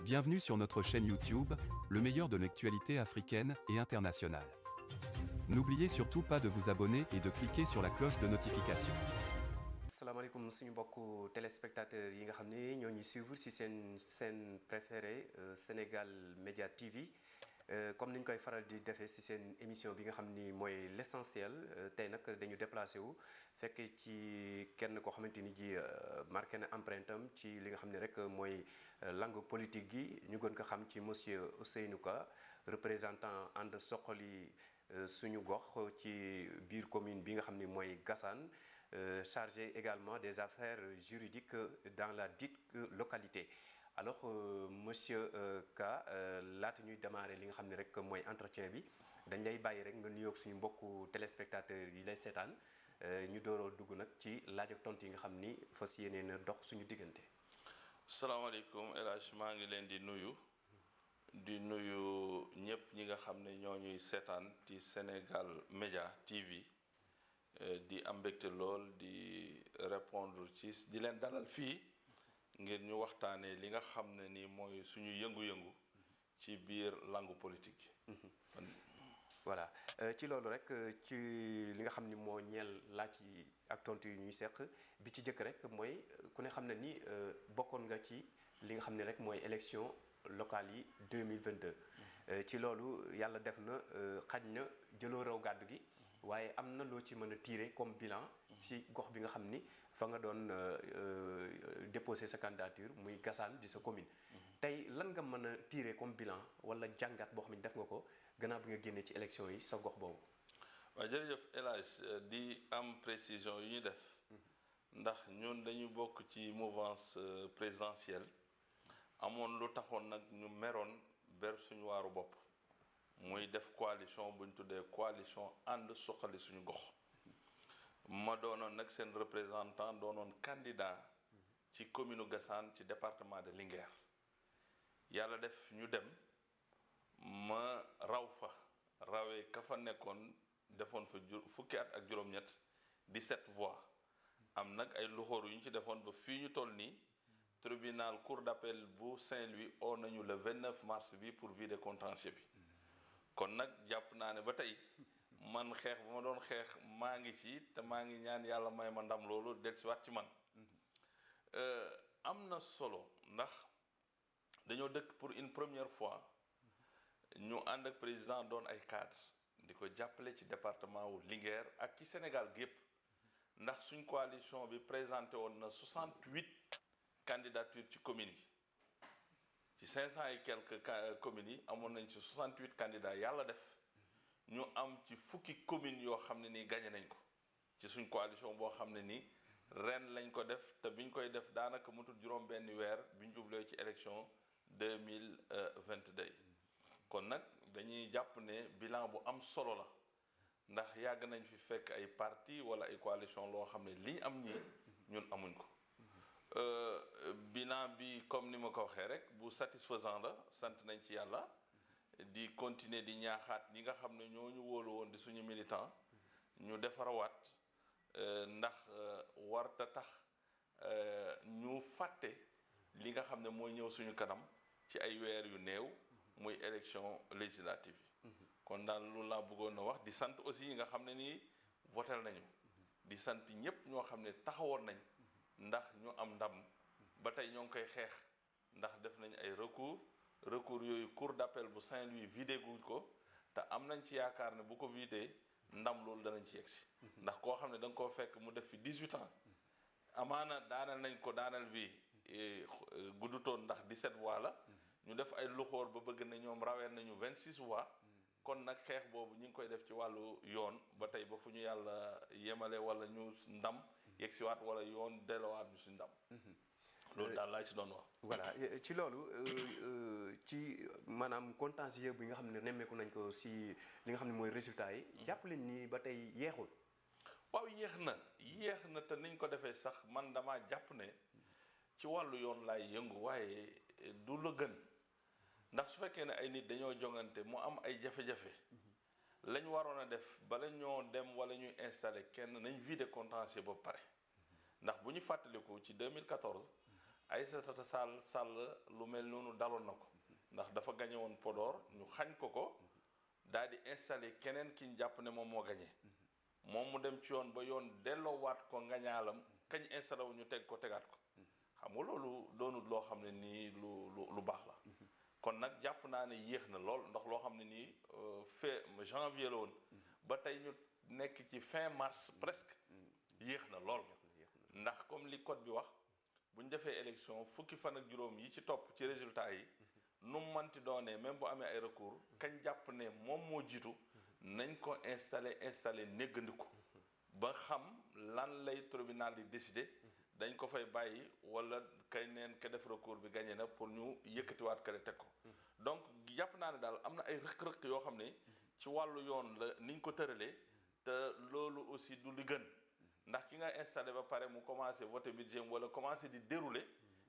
Bienvenue sur notre chaîne YouTube, le meilleur de l'actualité africaine et internationale. N'oubliez surtout pas de vous abonner et de cliquer sur la cloche de notification. Asalaamaaleykum suñu mbokku téléspectateurs yi nga xam ne ñoo ñuy suivre ci seen chaîne préférée Sénégal Média TV comme ni ñu koy faral di defee ci seen émission bi nga xam ni mooy l'essentiel tey nag dañu déplacé wu fekk ci kenn koo xamante ni ji marqué na empreinte am ci li nga xam ne rek mooy langue politique gi ñu gën ko xam ci monsieur Ousseynou Ka représentant ànd Suxali suñu gox ci biir commune bi nga xam ni mooy Gassane. Chargé également des affaires juridiques dans la dite localité alors monsieur Ka laata ñuy démarrer li nga xam ne rek mooy entretien bi dañ lay bàyyi rek nga nuyoog suñu mbokku téléspectateurs yi lay seetaan ñu dooroo dugg nag ci laaj ak tontu yi nga xam ni fas yéene na dox suñu diggante. salaamaaleykum El Hadj maa ngi leen di nuyu ñëpp ñi nga xam ne ñoo ñuy seetaan ci Sénégal Média TV. di am mbégte lool di répondre ci di leen dalal fii ngir ñu waxtaanee li nga xam ne ni mooy suñu yëngu-yëngu ci biir langue politique yi. voilà ci loolu rek ci li nga xam ni moo ñeel laaj yi ak tontu yi ñuy seq bi ci jëkk rek mooy ku ne xam ne ni bokkoon nga ci li nga xam ne rek mooy élection locale yi 2022. ci loolu yàlla def na xaj na jëloo raw gàddu gi. waaye am na loo ci mën a tirer comme bilan ci gox bi nga xam ni fa nga doon déposer sa candidature muy Gassane di sa commune. tey lan nga mën a tirer comme bilan wala jàngat boo xam ne def nga ko gannaaw bi nga génnee ci élection yi sa gox boobu. waaw jërëjëf El Hadj di am précision yu ñu def. ndax ñun dañu bokk ci mouvance présidentielle amoon lu taxoon nag ñu meroon ber suñu waaru bopp. muy def coalition bu ñu tuddee coalition ànd suxali suñu gox ma doonoon nag seen représentant doonoon candidat ci commune Gassane ci département de Linguère yàlla def ñu dem ma raw fa rawee ka fa nekkoon defoon fa fukki at ak juróom-ñett 17 voix am nag ay luxóor yu ñu ci defoon ba fii ñu toll nii tribunal cour d'appel bu Saint-Louis oo nañu le 29 mars bi pour vider contentieux bi. kon nag jàpp naa ne ba tey man xeex ba ma doon xeex maa ngi ci te maa ngi ñaan yàlla may ma ndam loolu dellusiwaat ci man am na solo ndax dañoo dëkk pour une première fois ñu ànd ak président doon ay cadre di ko jàppale ci département wu Linguère ak ci Sénégal gépp ndax suñ coalition bi présenté woon na 68 candidatures ci communes yi ci 500 et quelques communes yi amoon nañ ci 68 candidats yàlla def ñu am ci fukki communes yoo xam ne nii gagné nañ ko ci suñ coalition boo xam ne nii ren lañ ko def te biñ koy def daanaka mutul juróom benn weer bi ñu jublee ci élection 2022 kon nag dañuy jàpp ne bilan bu am solo la ndax yàgg nañ fi fekk ay parti wala ay coalition loo xam ne li am ñii ñun amuñ ko bilan bi comme ni ma ko waxee rek bu satisfaisant la sant nañ ci yàlla di continuer di ñaaxaat ñi nga xam ne ñoo ñu wóolu woon di suñu militant ñu defarawaat ndax warta tax ñu fàtte li nga xam ne mooy ñëw suñu kanam ci ay weer yu néew muy élection législative yi kon daal loolu laa bëggoon a wax di sant aussi yi nga xam ne nii votel nañu di sant ñépp ñoo xam ne taxawoon nañ ndax ñu am ndam ba tey ñoo ngi koy xeex ndax def nañ ay recours yooyu cour d'appel bu Saint-Louis vidé guñ ko te am nañ ci yaakaar ne bu ko vidé ndam loolu danañ ci yegsi ndax koo xam ne da nga koo fekk mu def fi 18 ans amaana daaneel nañ ko daaneel bi guddutoon ndax 17 voix la ñu def ay luxóor ba bëgg ne ñoom raweel nañu 26 voix kon nag xeex boobu ñu ngi koy def ci wàllu yoon ba tey ba fu ñu yàlla yemale wala ñu ndam yegsiwaat wala yoon delluwaat ñu si ndam. loolu daal laa ci doon wax. voilà ci loolu ci maanaam contentieux bi nga xam ne nemmeeku nañ ko si li nga xam ne mooy résultat yi. jàpp leen ni ba tey yeexul. waaw yéex na te niñ ko defee sax man damaa jàpp ne ci wàllu yoon laay yëngu waaye du la gën. ndax su fekkee ne ay nit dañoo jongante mu am ay jafe-jafe lañ waroon a def bala ñoo dem wala ñuy installer kenn nañ vider contentieux ba pare ndax bu ñu fàttaliku ci 2014 Aïssata Tall Sall lu mel noonu daloon na ko ndax dafa gagné woon Podor ñu xañ ko daal di installé keneen ki ñu jàpp ne moom moo gagné moom mu dem ci yoon ba yoon delloowaat ko ngañaalam kañ installé wu ñu teg ko tegaat ko xam nga loolu doonut loo xam ne nii lu baax la kon nag jàpp naa ne yéex na lool ndax loo xam ne nii janvier la woon ba tey ñu nekk ci fin mars presque yéex na lool ndax comme li code bi wax bu ñu defee élection fukki fan ak juróom yi ci topp ci résultat yi nu mu manti doonee même bu amee ay recours kañ jàpp ne moom moo jiitu nañ ko installé néggandiku ba xam lan lay tribunal di décider dañ ko fay bàyyi wala kay neen ka def recours bi gagné na pour ñu yëkkatiwaat kare teg ko donc jàpp naa ne daal am na ay rëq-rëq yoo xam ne ci wàllu yoon la niñ ko tëralee te loolu aussi du li gën ndax ki nga installé ba pare mu commencé voter budget wala commencé di dérouler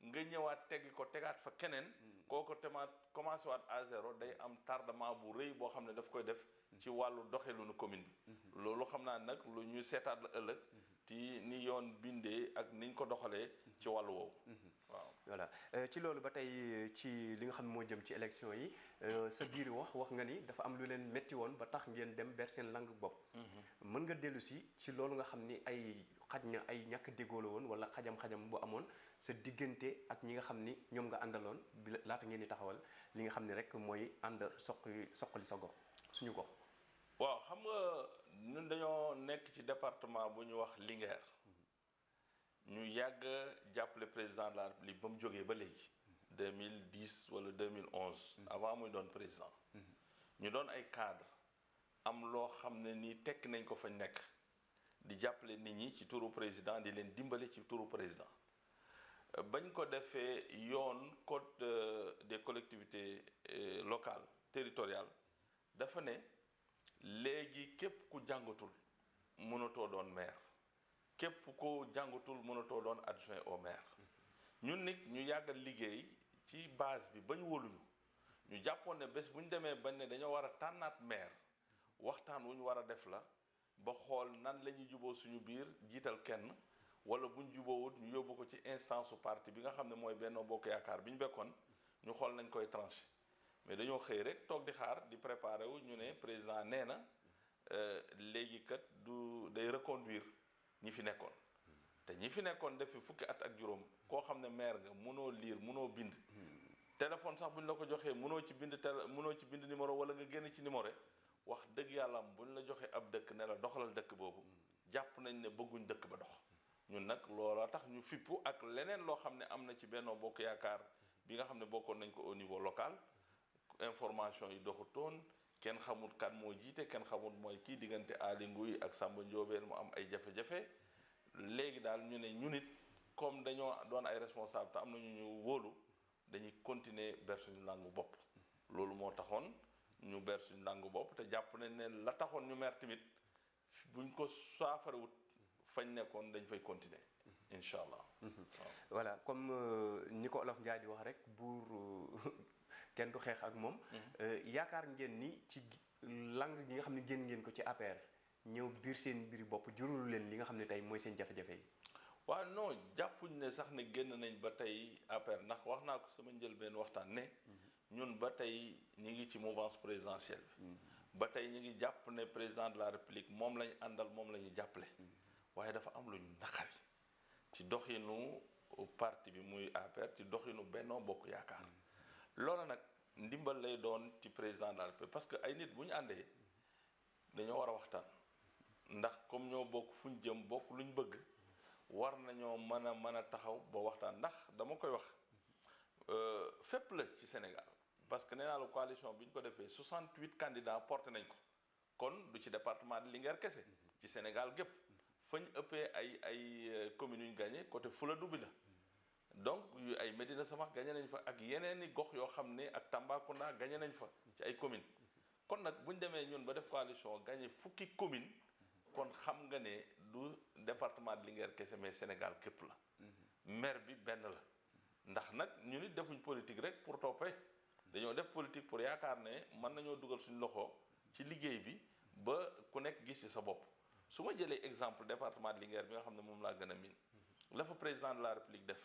nga ñëwaat teggi ko tegaat fa keneen kooko temaat commencé waat à zéro day am tardement bu rëy boo xam ne daf koy def ci wàllu doxalinu commune bi loolu xam naa nag lu ñu seetaat la ëllëg ci ni yoon bindee ak niñ ko doxalee ci wàllu woowu waaw voilà ci loolu ba tey ci li nga xam ne moo jëm ci élection yi sa biir wax nga ni dafa am lu leen metti woon ba tax ngeen dem ber seen lang bopp mën nga dellu si ci loolu nga xam ni xaj na ay ñàkk déggoo la woon wala xajam-xajam bu amoon sa diggante ak ñi nga xam ni ñoom nga àndaloon bi laata ngeen di taxawal li nga xam ni rek mooy ànd soqali sa gox suñu gox waaw xam nga ñun dañoo nekk ci département bu ñu wax Linguère ñu yàgg jàppale président de la République ba mu jógee ba léegi 2010 wala 2011 avant muy doon président ñu doon ay cadre am loo xam ne nii tekk nañ ko fañ nekk di jàppale nit ñi ci turu président di leen dimbale ci turu président bañ ko defee yoon code des collectivités locales territoriales dafa ne léegi képp ku jàngatul mënatoo doon maire képp ku jàngatul mënatoo doon adjoint au maire ñun nit ñu yàggal liggéey ci base bi ba ñu wóoluñu ñu jàppoon ne bés bu ñu demee bañ ne dañoo war a tànnaat maire waxtaan wu ñu war a def la ba xool nan la ñuy juboo suñu biir jiital kenn wala buñ juboowut ñu yóbbu ko ci instance su parti bi nga xam ne mooy Benno Bokk Yaakaar bi ñu bekkoon ñu xool nañ koy tranché mais dañoo xëy rek toog di xaar di préparé wu ñu ne président nee na léegi kat du day reconduire ñi fi nekkoon te ñi fi nekkoon def fi fukki at ak juróom koo xam ne maire nga mënoo lire mënoo bind téléphone sax bu ñu la ko joxee mënoo ci bind numéro wala nga génn ci numéro wax dëgg yàlla am bu ñu la joxee ab dëkk ne la doxalal dëkk boobu jàpp nañ ne bëgguñ dëkk ba dox ñun nag loola tax ñu fippu ak leneen loo xam ne am na ci Benno Bokk Yaakaar bi nga xam ne bokkoon nañ ko au niveau local information yi doxutoon kenn xamul kan moo jiite kenn xamul mooy kii diggante Aly Ngouille ak Samba Ndiobène mu am ay jafe-jafe léegi daal ñu ne ñu nit comme dañoo doon ay responsable te am na ñu wóolu dañuy continuer ber suñu langue bopp loolu moo taxoon ñu ber suñu langue bopp te jàpp nañ ne la taxoon ñu mer tamit buñ ko saafarewut fañ nekkoon dañ fay continuer incha allah. voilà comme ni ko Olof Njaay di wax rek buur kenn du xeex ak moom. yaakaar ngeen ni ci lang gi nga xam ne génn ngeen ko ci APR ñëw biir seen mbiri bopp jurul leen li nga xam ne tey mooy seen jafe-jafe yi. waaw non jàppuñ ne sax ne génn nañ ba tey APR ndax wax naa ko sama njëlbeen waxtaan ne ñun ba tey ñu ngi ci mouvance présidentielle bi ba tey ñu ngi jàpp ne président de la république moom lañu àndal moom la ñu jàppale waaye dafa am lu ñu naqari ci doxinu parti bi muy APR ci doxinu Benno Bokk Yaakaar loolu nag ndimbal lay doon ci président de la république parce que ay nit bu ñu àndee dañoo war a waxtaan ndax comme ñoo bokk fu ñu jëm bokk lu ñu bëgg war nañoo mën a taxaw ba waxtaan ndax dama koy wax fépp la ci Sénégal parce que nee naa la coalition bi ñu ko defee 68 candidats porté nañ ko kon du ci département de Linguère kese ci Sénégal gépp fañ ëppee ay communes yu ñu gagné côté Fuladu bi la donc yu ay Médina Samax gagné nañ fa ak yeneen i gox yoo xam ne ak Tambacounda gagné nañ fa ci ay communes kon nag bu ñu demee ñun ba def coalition gagné fukki commune kon xam nga ne du département de Linguère kese mais Sénégal képp la maire bi benn la ndax nag ñu nit defuñ politique rek pour toppee dañoo def politique pour yaakaar ne mën nañoo dugal suñu loxo ci liggéey bi ba ku nekk gis ci sa bopp su ma jëlee exemple département de Linguère bi nga xam ne moom laa gën a miin la fa président de la république def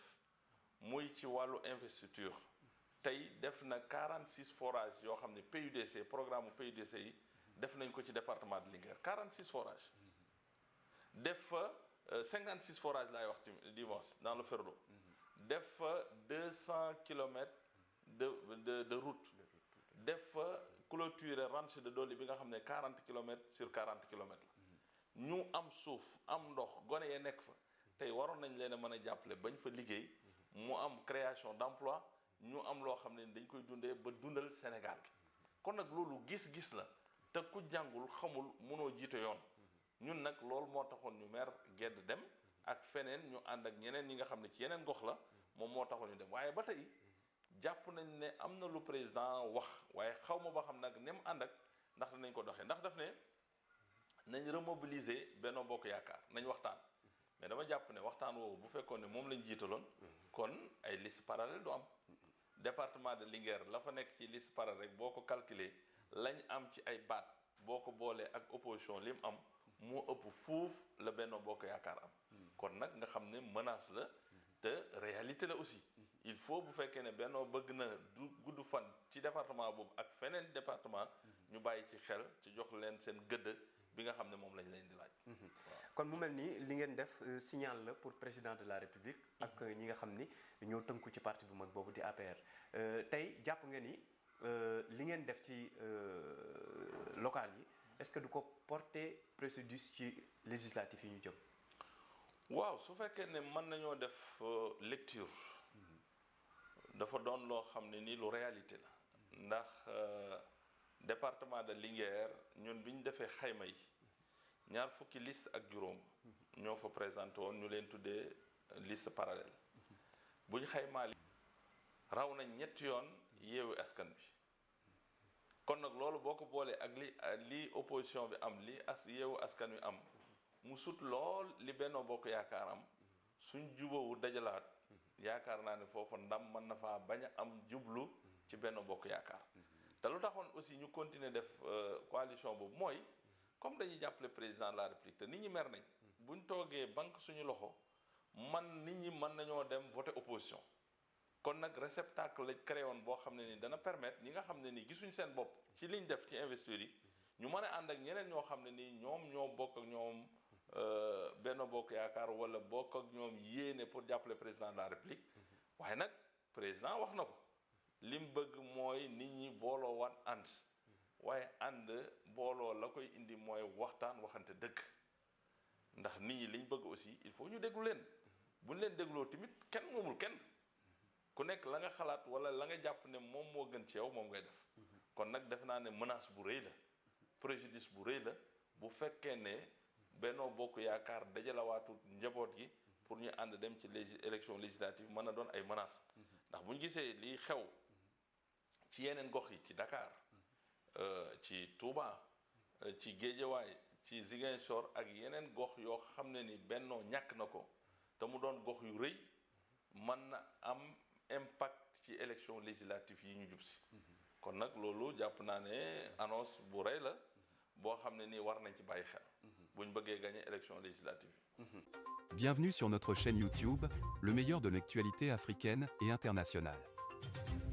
muy ci wàllu investiture tey def na 46 forages yoo xam ne PUDC programme PUDC yi def nañ ko ci département de Linguère 46 forages def fa 56 forages laay wax dimanche dans le Ferlo def fa 200 kilomètres de route def fa clôturer ranch de Doli bi nga xam ne 40 kilomètres sur 40 kilomètres la ñu am suuf am ndox gone yee nekk fa tey waroon nañ leen a mën a jàppale bañ fa liggéey mu am création d'emploi ñu am loo xam ne dañ koy dundee ba dundal Sénégal gi kon nag loolu gis-gis la te ku jàngul xamul mënoo jiite yoon ñun nag loolu moo taxoon ñu mer gedd dem ak feneen ñu ànd ak ñeneen ñi nga xam ne ci yeneen gox la moom moo taxoon ñu dem waaye ba tey jàpp nañ ne am na lu président wax waaye xaw ma ba xam nag nem ànd ak ndax dinañ ko doxee ndax daf ne nañ remobiliser Benno Bokk Yaakaar nañ waxtaan mais dama jàpp ne waxtaan woowu bu fekkoon ne moom lañ jiitaloon kon ay liste parallèle du am département de Linguère la fa nekk ci liste parallèle rek boo ko calculer lañ am ci ay baat boo ko boolee ak opposition li mu am moo ëpp fuuf la Benno Bokk Yaakaar am kon nag nga xam ne menace la te réalité la aussi il faut bu fekkee ne Benno bëgg na du gudd fan ci département boobu ak feneen département ñu bàyyi ci xel ci jox leen seen gëdd bi nga xam ne moom lañ leen di laaj. kon mu mel ni li ngeen def signal la pour président de la république ak ñi nga xam ni ñoo tënku ci parti bu mag boobu di APR tey jàpp nga ni li ngeen def ci local yi est-ce que du ko porter préjudice ci législatif yi ñu jëm. waaw su fekkee ne mën nañoo def lecture dafa doon loo xam ne ni lu réalité la ndax département de Linguère ñun bi ñu defee xayma yi ñaar fukki liste ak juróom ñoo fa présenté woon ñu leen tuddee liste parallèle bu ñu xaymaa raw nañ ñetti yoon Yewwi Askan Wi kon nag loolu boo ko boolee ak li opposition bi am li Yewwi Askan Wi am mu sut lool li Benno Bokk Yaakaar am suñ jubóowu dajalaat yaakaar naa ne foofa ndam mën na faa bañ a am jublu ci Benno Bokk Yaakaar te lu taxoon aussi ñu continuer def coalition boobu mooy comme dañuy jàppale président de la République te nit ñi mer nañ buñ toogee banque suñu loxo nit ñi mën nañoo dem voter opposition kon nag réceptacle lañ créé woon boo xam ne ni dana permettre ñi nga xam ne ni gisuñ seen bopp ci liñ def ci investiture yi ñu mën a ànd ak ñeneen ñoo xam ne ni ñoom ñoo bokk ak ñoom Benno Bokk Yaakaar wala bokk ak ñoom yéene pour jàppale président de la République waaye nag président wax na ko lim bëgg mooy nit ñi booloo waat ànd waaye ànd booloo la koy indi mooy waxante dëgg ndax nit ñi liñ bëgg aussi il faut ñu déglu leen bu ñu leen dégloo tamit kenn moomul kenn ku nekk la nga xalaat wala la nga jàpp ne moom moo gën ci yow moom ngay def kon nag def naa ne menace bu rëy la préjudice bu rëy la bu fekkee ne Benno Bokk Yaakaar dajalawaatu njaboot gi pour ñu ànd dem ci élection législative mën na doon ay menaces ndax bu ñu gisee liy xew ci yeneen gox yi ci Dakar ci Touba ci Guédiawaye ci Ziguinchor ak yeneen gox yoo xam ne ni Benno ñàkk na ko te mu doon gox yu rëy mën na am impact ci élection législative yi ñu jub si kon nag loolu jàpp naa ne annonce bu rëy la boo xam ne nii war nañ ci bàyyi xel bu ñu bëggee gagner élection législative yi. Bienvenue sur notre chaîne YouTube, le meilleur de l'actualité africaine et internationale.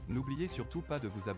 N'oubliez surtout pas de vous abonner.